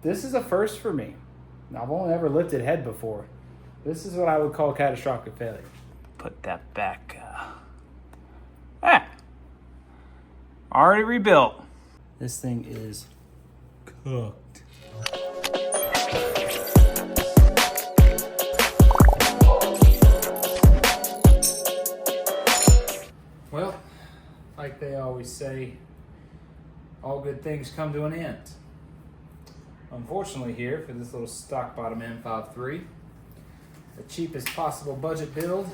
this is a first for me. I've only ever lifted head before. This is what I would call catastrophic failure. Put that back. Already rebuilt. This thing is cooked. Well, like they always say, all good things come to an end. Unfortunately here, for this little stock bottom M53, the cheapest possible budget build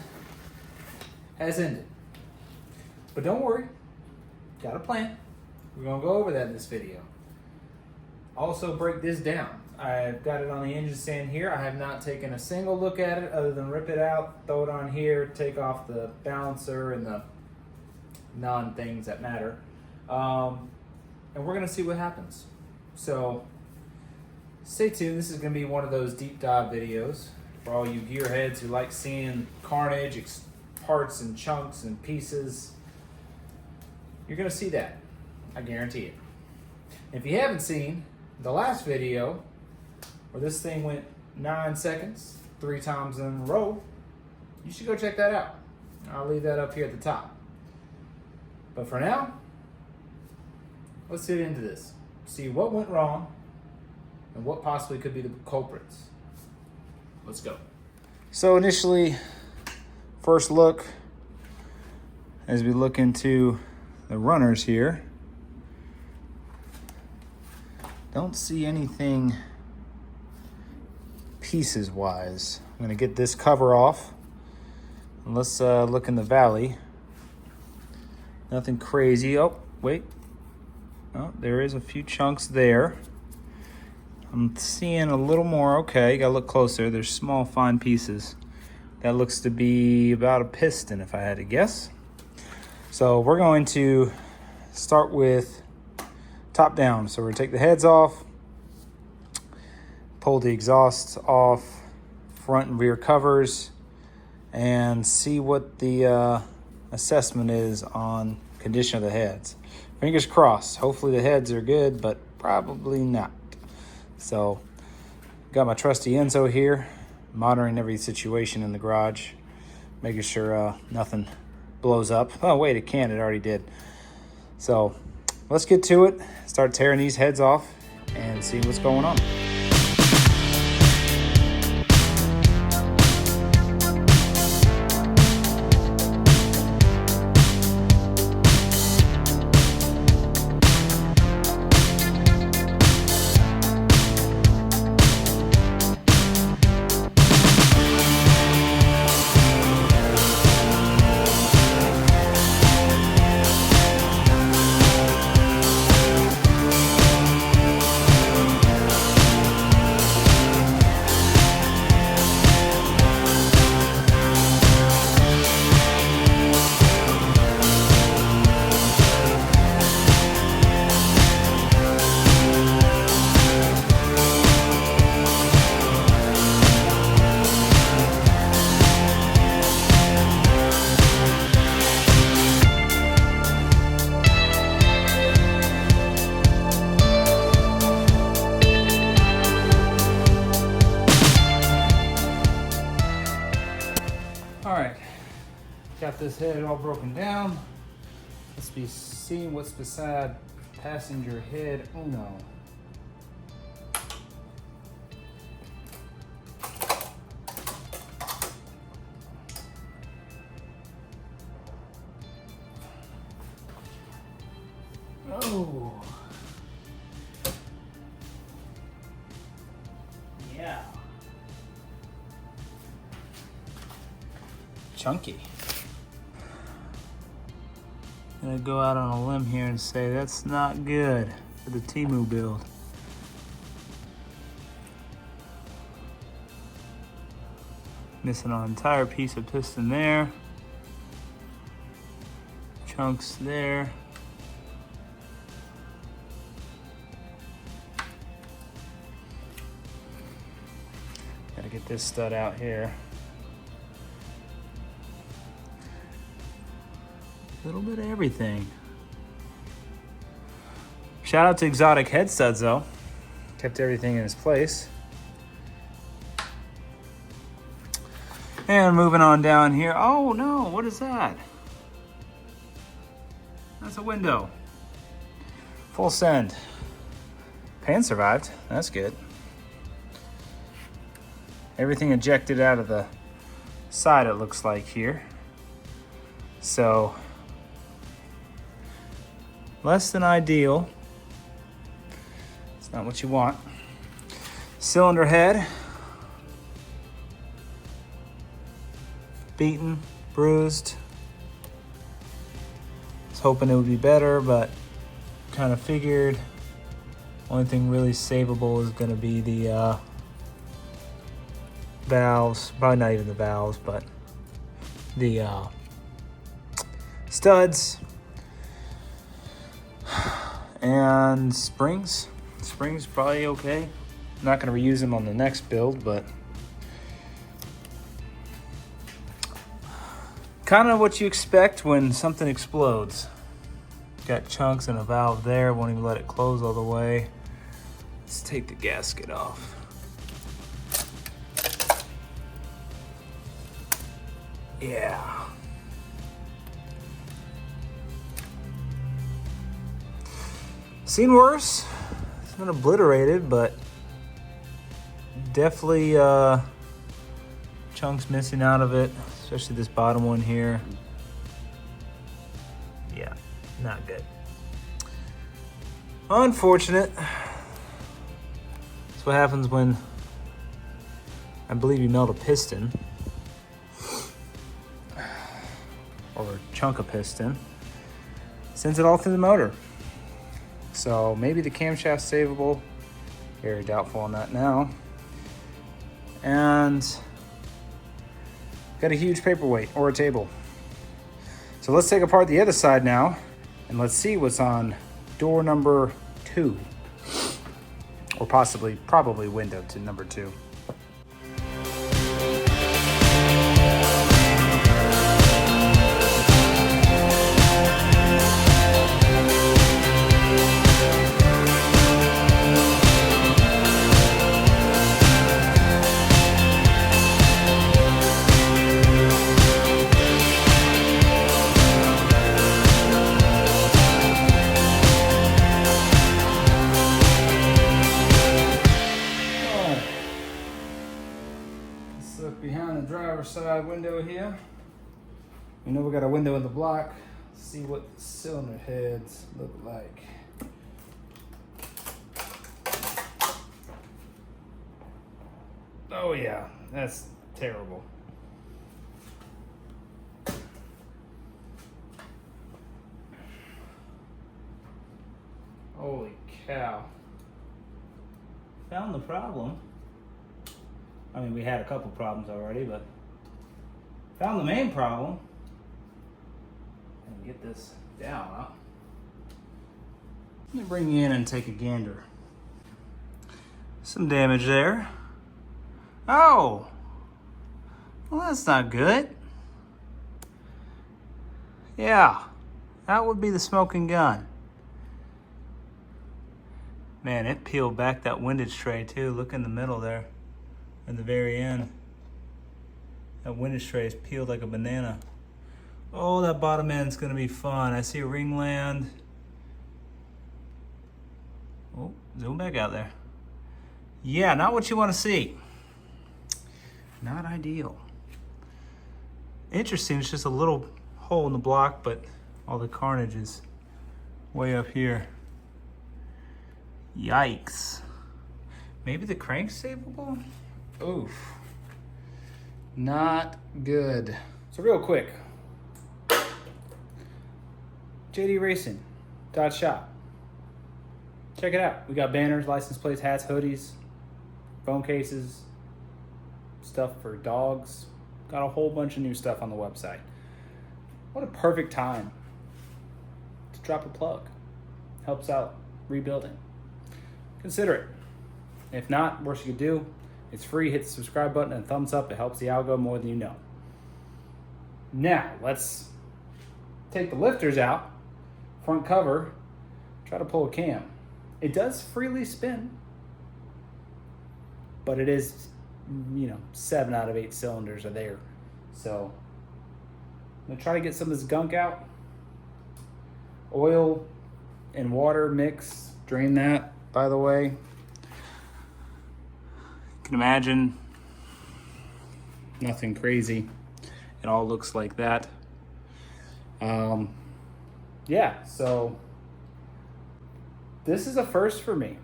has ended. But don't worry, got a plan. We're gonna go over that in this video. Also break this down. I've got it on the engine stand here. I have not taken a single look at it other than rip it out, throw it on here, take off the balancer and the non-things that matter. And we're gonna see what happens. So stay tuned. This is gonna be one of those deep dive videos for all you gearheads who like seeing carnage, parts and chunks and pieces. You're gonna see that, I guarantee it. If you haven't seen the last video where this thing went 9 seconds, 3 times in a row, you should go check that out. I'll leave that up here at the top. But for now, let's get into this. See what went wrong and what possibly could be the culprits. Let's go. So initially, first look, as we look into the runners here, don't see anything pieces wise. I'm gonna get this cover off. And let's look in the valley. Nothing crazy. Oh, wait. Oh, there is a few chunks there. I'm seeing a little more. Okay, gotta look closer. There's small, fine pieces. That looks to be about a piston, if I had to guess. So we're going to start with top down. So we're gonna take the heads off, pull the exhausts off, front and rear covers, and see what the assessment is on condition of the heads. Fingers crossed. Hopefully the heads are good, but probably not. So got my trusty Enzo here, monitoring every situation in the garage, making sure nothing blows up. Oh wait, it can, it already did. So let's get to it, start tearing these heads off and see what's going on. Got this head all broken down. Let's be seeing what's beside passenger head uno. Oh. Yeah. Chunky. I'm gonna go out on a limb here and say that's not good for the Temu build. Missing an entire piece of piston there. Chunks there. Gotta get this stud out here. A little bit of everything. Shout out to Exotic Head Studs though. kept everything in its place. And moving on down here. Oh no, what is that? That's a window. Full send. Pan survived, that's good. Everything ejected out of the side, it looks like here. So, less than ideal. It's not what you want. Cylinder head. Beaten, bruised. Was hoping it would be better, but kind of figured only thing really savable is going to be the valves. Probably not even the valves, but the studs and springs. Springs probably okay. I'm not going to reuse them on the next build, but kind of what you expect when something explodes. Got chunks and a valve there, won't even let it close all the way. Let's take the gasket off. Yeah. Seen worse. It's been obliterated, but definitely chunks missing out of it, especially this bottom one here. Yeah, not good. Unfortunate. That's what happens when I believe you melt a piston or a chunk of piston. Sends it all through the motor. So maybe the camshaft's savable. Very doubtful on that now. And got a huge paperweight or a table. So let's take apart the other side now and let's see what's on door number 2. Or probably window to number 2. Look behind the driver's side window here. We know we got a window in the block. Let's see what the cylinder heads look like. Oh yeah, that's terrible. Holy cow. Found the problem. I mean, we had a couple problems already, but found the main problem. And get this down, huh? Let me bring you in and take a gander. Some damage there. Oh! Well, that's not good. Yeah, that would be the smoking gun. Man, it peeled back that windage tray too. Look in the middle there. In the very end, that windage tray is peeled like a banana. Oh, that bottom end's gonna be fun. I see a ring land. Oh, zoom back out there. Yeah, not what you want to see. Not ideal. Interesting, it's just a little hole in the block, but all the carnage is way up here. Yikes. Maybe the crank's savable? Oof. Not good. So real quick. JD Racing .shop. Check it out. We got banners, license plates, hats, hoodies, phone cases, stuff for dogs. Got a whole bunch of new stuff on the website. What a perfect time to drop a plug. Helps out rebuilding. Consider it. If not, worst you could do, it's free. Hit the subscribe button and thumbs up. It helps the algo more than you know. Now, let's take the lifters out. Front cover. Try to pull a cam. It does freely spin. but it is, you know, 7 out of 8 cylinders are there. So I'm gonna try to get some of this gunk out. Oil and water mix, drain that, by the way. You can imagine nothing crazy. It all looks like that. Yeah, so this is a first for me.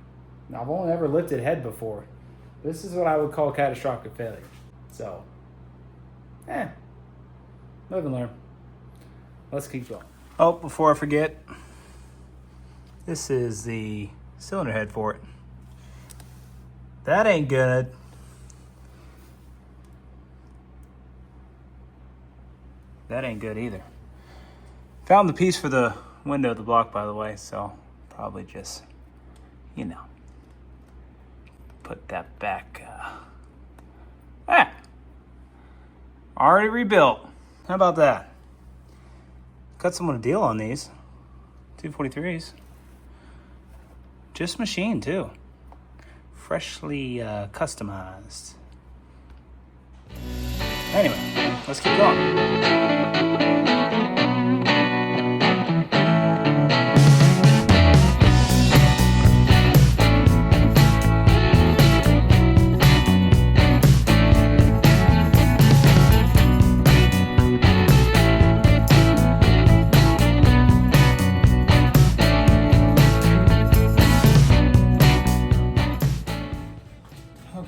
I've only ever lifted head before. This is what I would call catastrophic failure. So, live and learn. Let's keep going. Oh, before I forget, this is the cylinder head for it. That ain't good. That ain't good either. Found the piece for the window of the block, by the way, so probably just, you know, put that back. Already rebuilt. How about that? Cut someone a deal on these 243s. Just machined too. Freshly customized. Anyway, let's keep going.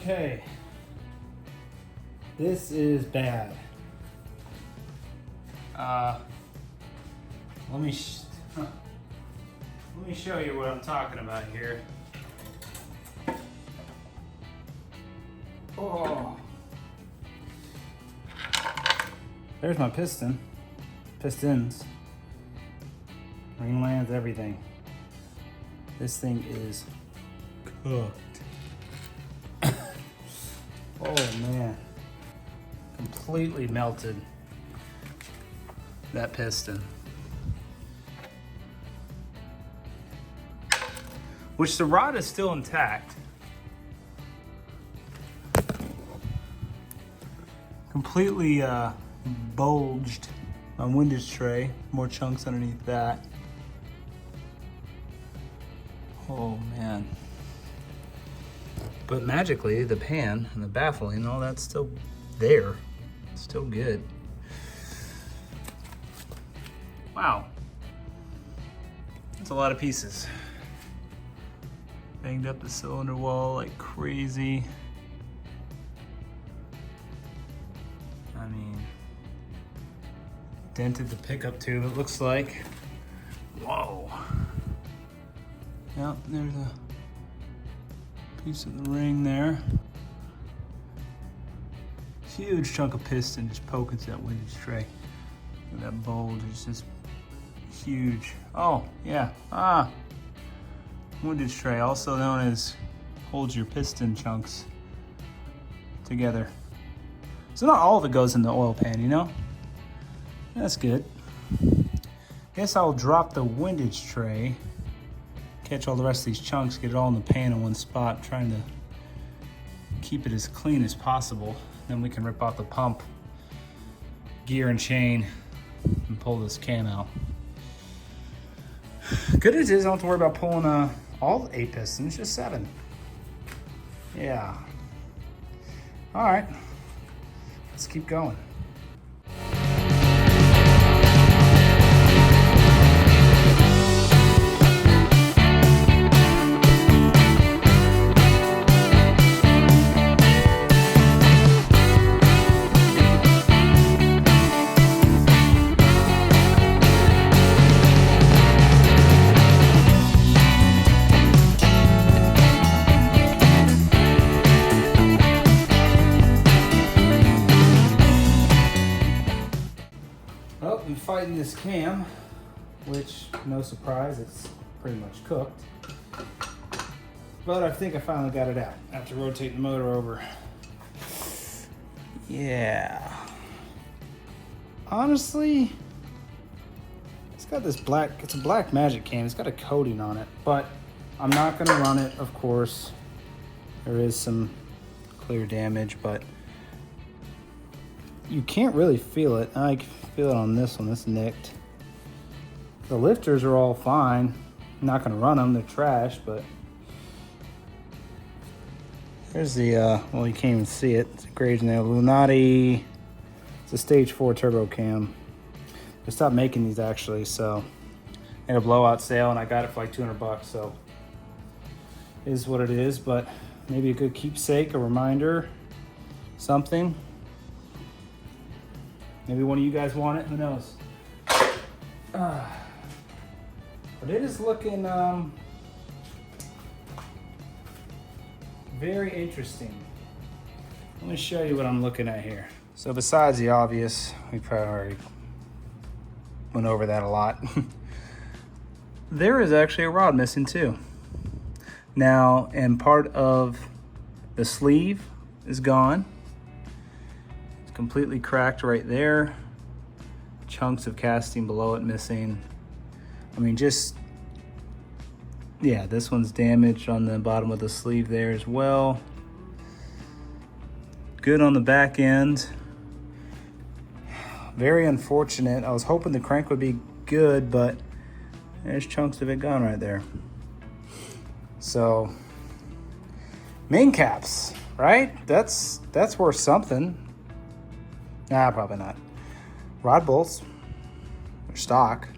Okay, this is bad. Let me show you what I'm talking about here. Oh, there's my piston, pistons, ring lands, everything. This thing is cooked. Oh man, completely melted that piston. Which the rod is still intact. Completely bulged on windage tray, more chunks underneath that. Oh man. But magically, the pan and the baffling and all that's still there. It's still good. Wow. That's a lot of pieces. Banged up the cylinder wall like crazy. I mean, dented the pickup tube, it looks like. Whoa. Yep, there's a piece of the ring there. Huge chunk of piston just poking through that windage tray. Look at that bulge is just huge. Oh, yeah. Windage tray, also known as holds your piston chunks together. So not all of it goes in the oil pan, you know? That's good. Guess I'll drop the windage tray, catch all the rest of these chunks, get it all in the pan in one spot, trying to keep it as clean as possible. Then we can rip off the pump, gear and chain, and pull this cam out. Good news is I don't have to worry about pulling all 8 pistons, just 7. Yeah. All right, let's keep going. Fighting this cam, which, no surprise, it's pretty much cooked. But I think I finally got it out after rotating the motor over. Yeah. Honestly, it's got this black, it's a black magic cam. It's got a coating on it, but I'm not gonna run it, of course. There is some clear damage, but you can't really feel it. I can feel it on this one, it's nicked. The lifters are all fine. I'm not gonna run them, they're trash, but here's the, well, you can't even see it. It's engraved in there, Lunati. It's a stage 4 turbo cam. They stopped making these actually, so I had a blowout sale and I got it for like 200 bucks, so it is what it is, but maybe a good keepsake, a reminder, something. Maybe one of you guys want it, who knows? But it is looking very interesting. Let me show you what I'm looking at here. So besides the obvious, we probably already went over that a lot. There is actually a rod missing too. Now, and part of the sleeve is gone. It's completely cracked right there. Chunks of casting below it missing. I mean, just, yeah, this one's damaged on the bottom of the sleeve there as well. Good on the back end. Very unfortunate. I was hoping the crank would be good, but there's chunks of it gone right there. So, main caps, right? That's worth something. Nah, probably not. Rod bolts, they're stock.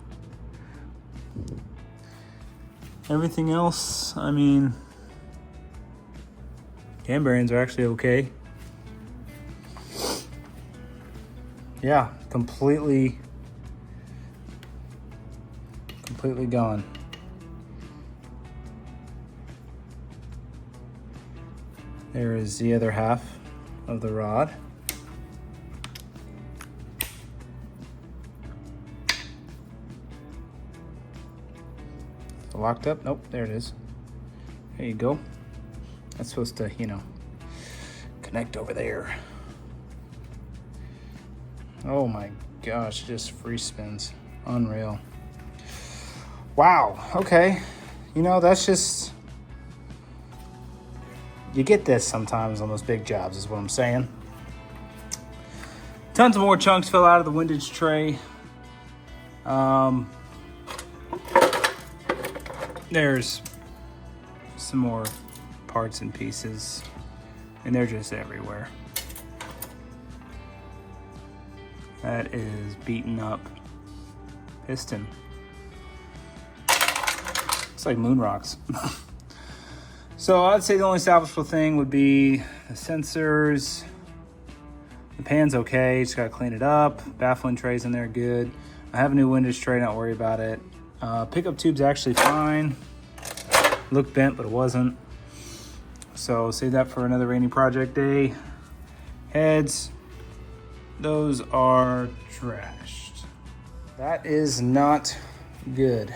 Everything else, I mean, cam bearings are actually okay. Yeah, completely gone. There is the other half of the rod. Locked up? Nope, there it is. There you go. That's supposed to, you know, connect over there. Oh my gosh, it just free spins. Unreal. Wow, okay. You know, that's just, you get this sometimes on those big jobs is what I'm saying. Tons of more chunks fell out of the windage tray. There's some more parts and pieces, and they're just everywhere. That is beaten up piston. It's like moon rocks. So I'd say the only salvageable thing would be the sensors. The pan's okay, just gotta clean it up. Baffling tray's in there good. I have a new windage tray, not worry about it. Pickup tube's actually fine. Looked bent, but it wasn't. So save that for another rainy project day. Heads, those are trashed. That is not good.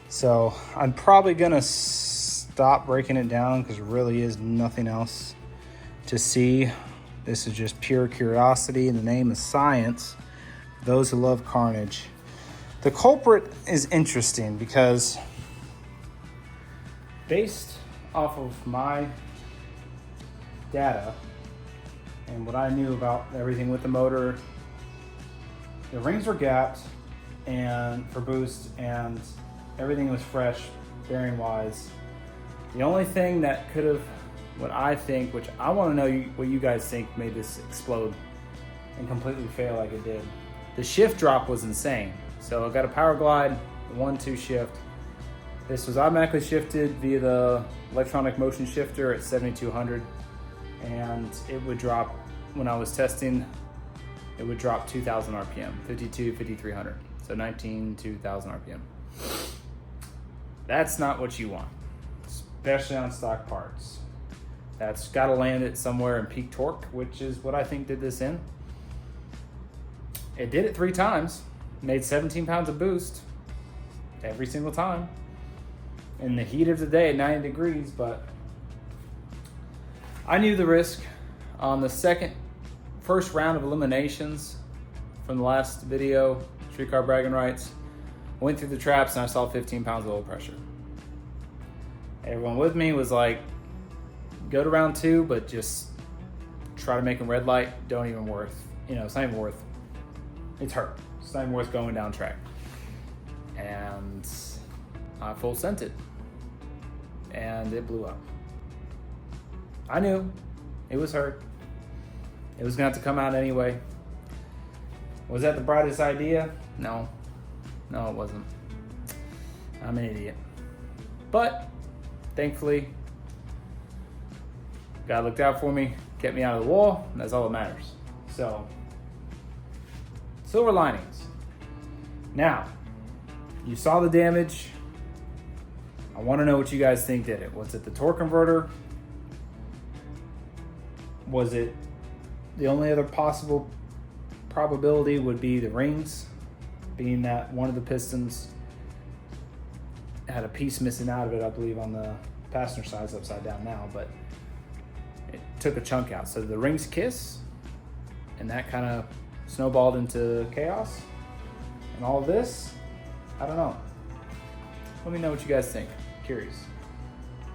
So I'm probably gonna stop breaking it down because there really is nothing else to see. This is just pure curiosity in the name of science. For those who love carnage. The culprit is interesting because based off of my data and what I knew about everything with the motor, the rings were gapped and for boost and everything was fresh bearing wise. The only thing that could have, what I think, which I want to know what you guys think made this explode and completely fail like it did. The shift drop was insane. So I got a power glide, 1-2 shift. This was automatically shifted via the electronic motion shifter at 7200, and it would drop, when I was testing, it would drop 2000 RPM, 5300. So 2000 RPM. That's not what you want, especially on stock parts. That's gotta land it somewhere in peak torque, which is what I think did this in. It did it 3 times. Made 17 pounds of boost every single time in the heat of the day at 90 degrees, but I knew the risk. On the first round of eliminations from the last video, Streetcar Bragging Rights, went through the traps and I saw 15 pounds of oil pressure. Everyone with me was like, go to round 2, but just try to make them red light. Don't even worth, it's not even worth, it's hurt. It's not even worth going down track. And I full sent it, and it blew up. I knew it was hurt. It was gonna have to come out anyway. Was that the brightest idea? No, it wasn't. I'm an idiot. But thankfully, God looked out for me, kept me out of the wall, and that's all that matters. So, silver linings. Now, you saw the damage. I want to know what you guys think did it. Was it the torque converter? Was it the only other possible probability would be the rings, being that one of the pistons had a piece missing out of it, I believe, on the passenger side. It's upside down now, but it took a chunk out. So the rings kiss, and that kind of snowballed into chaos. And all of this, I don't know. Let me know what you guys think. Curious.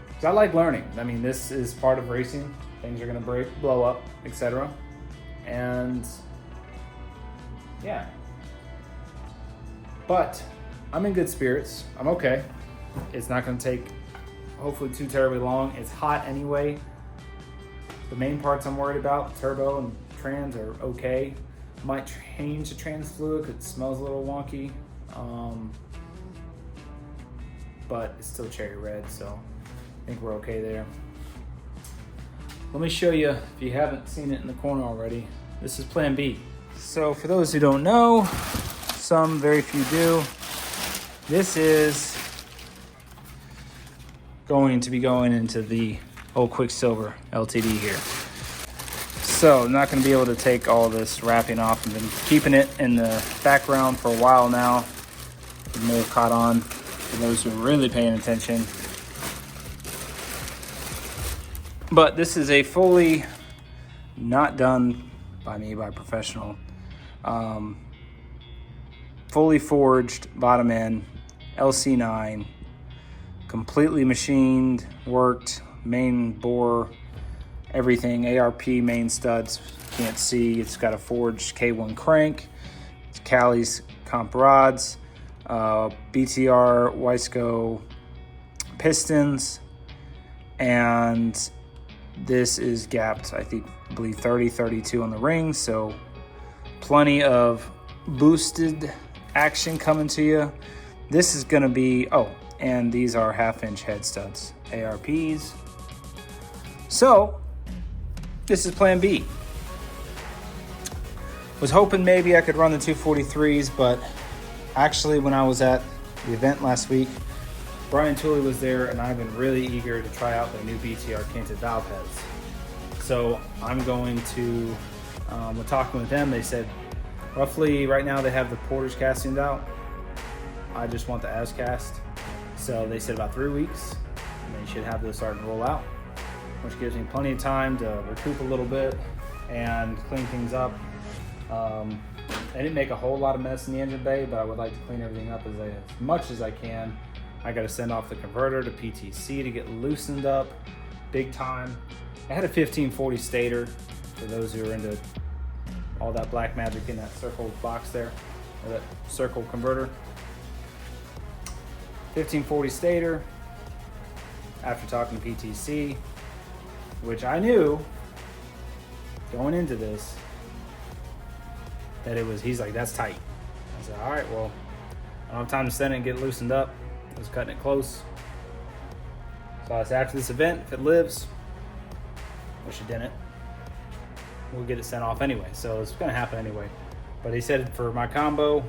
Because I like learning. I mean, this is part of racing. Things are going to break, blow up, etc. And yeah. But I'm in good spirits. I'm okay. It's not going to take, hopefully, too terribly long. It's hot anyway. The main parts I'm worried about, turbo and trans, are okay. Might change the trans fluid because it smells a little wonky. But it's still cherry red, so I think we're okay there. Let me show you, if you haven't seen it in the corner already, this is Plan B. So for those who don't know, some, very few do, this is going to be going into the old Quicksilver LTD here. So I'm not going to be able to take all this wrapping off. I've been keeping it in the background for a while now. It may have caught on for those who are really paying attention. But this is a fully, not done by me, by a professional, fully forged bottom end LC9, completely machined, worked, main bore, everything, ARP main studs, can't see, it's got a forged K1 crank, it's Cali's comp rods, BTR Wissco pistons, and this is gapped, I believe 30, 32 on the rings, so plenty of boosted action coming to you. This is gonna be, and these are 1/2-inch head studs, ARPs. So, this is Plan B. Was hoping maybe I could run the 243s, but actually when I was at the event last week, Brian Tooley was there, and I've been really eager to try out the new BTR Canted valve heads. So I'm going to, we're talking with them, they said roughly right now they have the porter's castings out. I just want the as cast. So they said about 3 weeks, and they should have those starting to roll out, which gives me plenty of time to recoup a little bit and clean things up. I didn't make a whole lot of mess in the engine bay, but I would like to clean everything up as much as I can. I got to send off the converter to PTC to get loosened up big time. I had a 1540 stator, for those who are into all that black magic in that circle box there, or that circle converter. 1540 stator, after talking to PTC, which I knew going into this that it was, he's like, that's tight. I said, all right, well, I don't have time to send it and get loosened up. I was cutting it close. So I said, after this event, if it lives, which it didn't, we'll get it sent off anyway. So it's gonna happen anyway. But he said for my combo,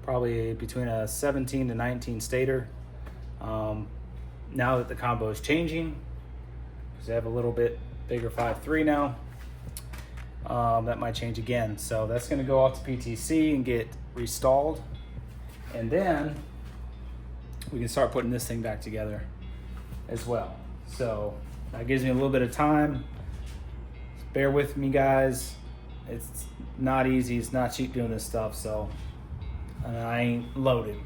probably between a 17 to 19 stator. Now that the combo is changing, because I have a little bit bigger 5.3 now, that might change again. So that's gonna go off to PTC and get restalled. And then we can start putting this thing back together as well. So that gives me a little bit of time. Bear with me, guys. It's not easy, it's not cheap doing this stuff, so, and I ain't loaded.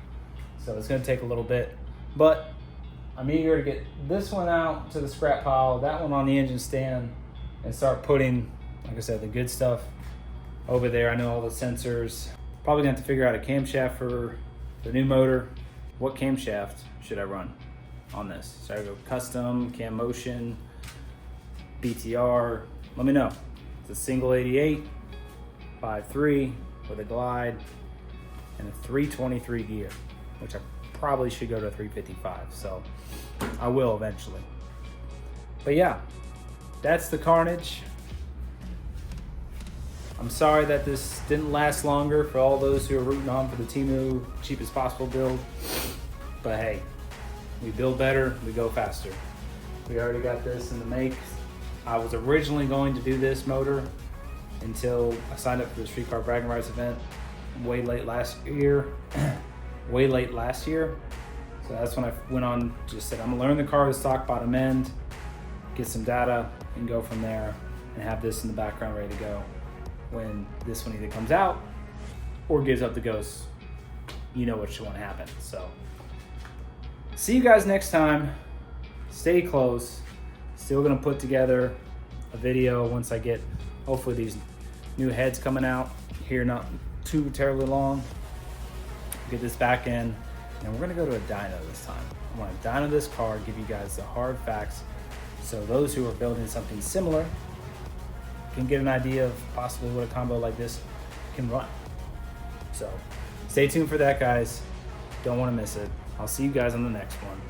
So it's gonna take a little bit, but I'm eager to get this one out to the scrap pile, that one on the engine stand, and start putting, like I said, the good stuff over there. I know all the sensors. Probably gonna have to figure out a camshaft for the new motor. What camshaft should I run on this? Should I go custom, cam motion, BTR? Let me know. It's a single 88, 5.3 with a glide, and a 323 gear, which I probably should go to 355, so I will eventually. But yeah, that's the carnage. I'm sorry that this didn't last longer for all those who are rooting on for the Temu cheapest possible build. But hey, we build better, we go faster. We already got this in the make. I was originally going to do this motor until I signed up for the Streetcar Bragging Rights event way late last year. So that's when I went on, just said, I'm gonna learn the car with stock bottom end, get some data, and go from there, and have this in the background ready to go when this one either comes out or gives up the ghost. You know what should want to happen. So see you guys next time. Stay close. Still gonna put together a video once I get hopefully these new heads coming out here, not too terribly long. Get this back in, and we're gonna go to a dyno this time. I want to dyno this car, give you guys the hard facts, so those who are building something similar can get an idea of possibly what a combo like this can run. So stay tuned for that, guys. Don't want to miss it. I'll see you guys on the next one.